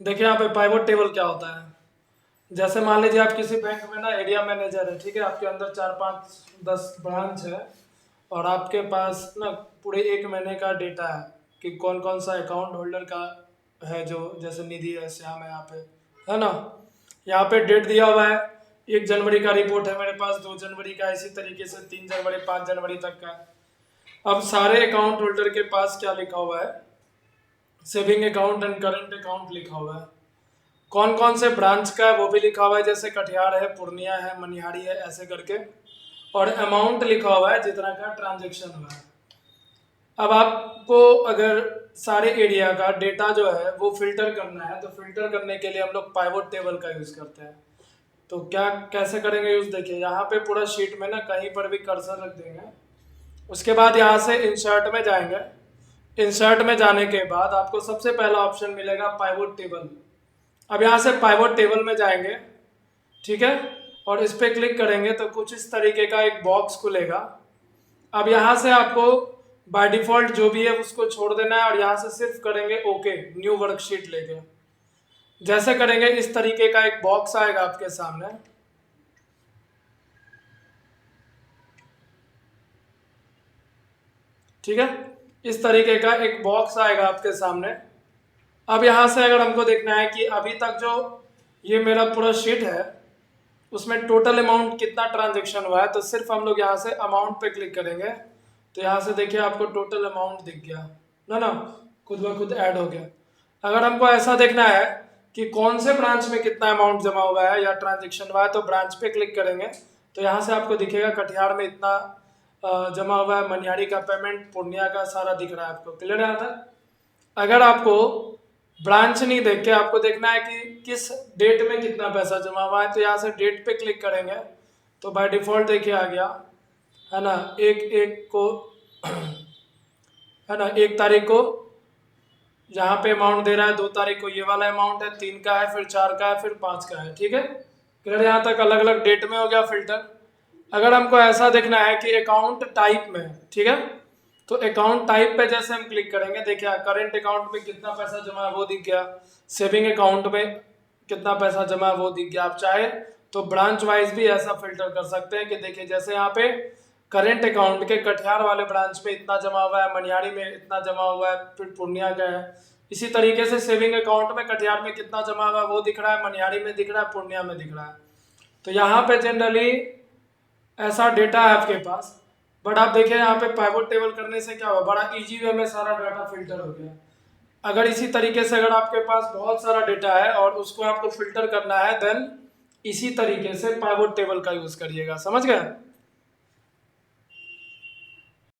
देखिए यहाँ पे पाइवोट टेबल क्या होता है। जैसे मान लीजिए आप किसी बैंक में ना एरिया मैनेजर है, ठीक है, आपके अंदर 4 5 10 ब्रांच है और आपके पास ना पूरे 1 महीने का डेटा है कि कौन कौन सा अकाउंट होल्डर का है, जो जैसे निधि है, श्याम है, यहाँ पे है ना। यहाँ पे डेट दिया हुआ है, 1 जनवरी का रिपोर्ट है मेरे पास, 2 जनवरी का, इसी तरीके से 3 जनवरी 5 जनवरी तक का। अब सारे अकाउंट होल्डर के पास क्या लिखा हुआ है, saving account and current account लिखा हुआ है। कौन कौन से ब्रांच का है वो भी लिखा हुआ है, जैसे कटिहार है, पूर्णिया है, मनिहारी है, ऐसे करके। और अमाउंट लिखा हुआ है जितना का ट्रांजेक्शन हुआ है। अब आपको अगर सारे एरिया का डेटा जो है वो फिल्टर करना है, तो फिल्टर करने के लिए हम लोग पाइवोट टेबल का यूज़ करते हैं। तो क्या कैसे करेंगे यूज़, देखिए यहाँ पे पूरा शीट में ना कहीं पर भी कर्सर रख देंगे। उसके बाद यहाँ से इंसर्ट में जाएंगे। इंसर्ट में जाने के बाद आपको सबसे पहला ऑप्शन मिलेगा पाइवोट टेबल। अब यहाँ से पाइवोट टेबल में जाएंगे, ठीक है, और इस पर क्लिक करेंगे तो कुछ इस तरीके का एक बॉक्स खुलेगा। अब यहाँ से आपको बाय डिफॉल्ट जो भी है उसको छोड़ देना है और यहाँ से सिर्फ करेंगे ओके, न्यू वर्कशीट लेके। जैसे करेंगे इस तरीके का एक बॉक्स आएगा आपके सामने, ठीक है, इस तरीके का एक बॉक्स आएगा आपके सामने। अब यहाँ से अगर हमको देखना है कि अभी तक जो ये मेरा पूरा शीट है उसमें टोटल अमाउंट कितना ट्रांजेक्शन हुआ है, तो सिर्फ हम लोग यहाँ से अमाउंट पे क्लिक करेंगे। तो यहाँ से देखिए आपको टोटल अमाउंट दिख गया ना, खुद ब खुद ऐड हो गया। अगर हमको ऐसा देखना है कि कौन से ब्रांच में कितना अमाउंट जमा हुआ है या ट्रांजेक्शन हुआ है, तो ब्रांच पे क्लिक करेंगे तो यहाँ से आपको दिखेगा कटिहार में इतना जमा हुआ है, मनिहारी का पेमेंट, पूर्णिया का सारा दिख रहा है आपको। क्लियर है आता। अगर आपको ब्रांच नहीं देख के आपको देखना है कि किस डेट में कितना पैसा जमा हुआ है, तो यहाँ से डेट पे क्लिक करेंगे तो बाय डिफॉल्ट देखिए आ गया है ना, एक एक को है ना, 1 तारीख को यहाँ पे अमाउंट दे रहा है, 2 तारीख को ये वाला अमाउंट है, 3 का है, फिर 4 का है, फिर 5 का है, ठीक है। क्लियर, यहाँ तक अलग अलग डेट में हो गया फिल्टर। अगर हमको ऐसा देखना है कि अकाउंट टाइप में, ठीक है, तो अकाउंट टाइप पे जैसे हम क्लिक करेंगे, देखिए करंट अकाउंट में कितना पैसा जमा है वो दिख गया, सेविंग अकाउंट में कितना पैसा जमा है वो दिख गया। आप चाहे तो ब्रांच वाइज भी ऐसा फिल्टर कर सकते हैं कि देखिए जैसे यहाँ पे करंट अकाउंट के कटिहार वाले ब्रांच में इतना जमा हुआ है, मनिहारी में इतना जमा हुआ है, फिर पूर्णिया का है। इसी तरीके से सेविंग अकाउंट में कटिहार में कितना जमा हुआ है वो दिख रहा है, मनिहारी में दिख रहा है, पूर्णिया में दिख रहा है। तो यहाँ पे जनरली ऐसा डेटा है आपके पास। बट आप देखिए यहाँ पे पाइवोट टेबल करने से क्या हुआ, बड़ा इजी वे में सारा डाटा फिल्टर हो गया। अगर इसी तरीके से अगर आपके पास बहुत सारा डेटा है और उसको आपको फिल्टर करना है, देन इसी तरीके से पाइवोट टेबल का यूज करिएगा। समझ गए।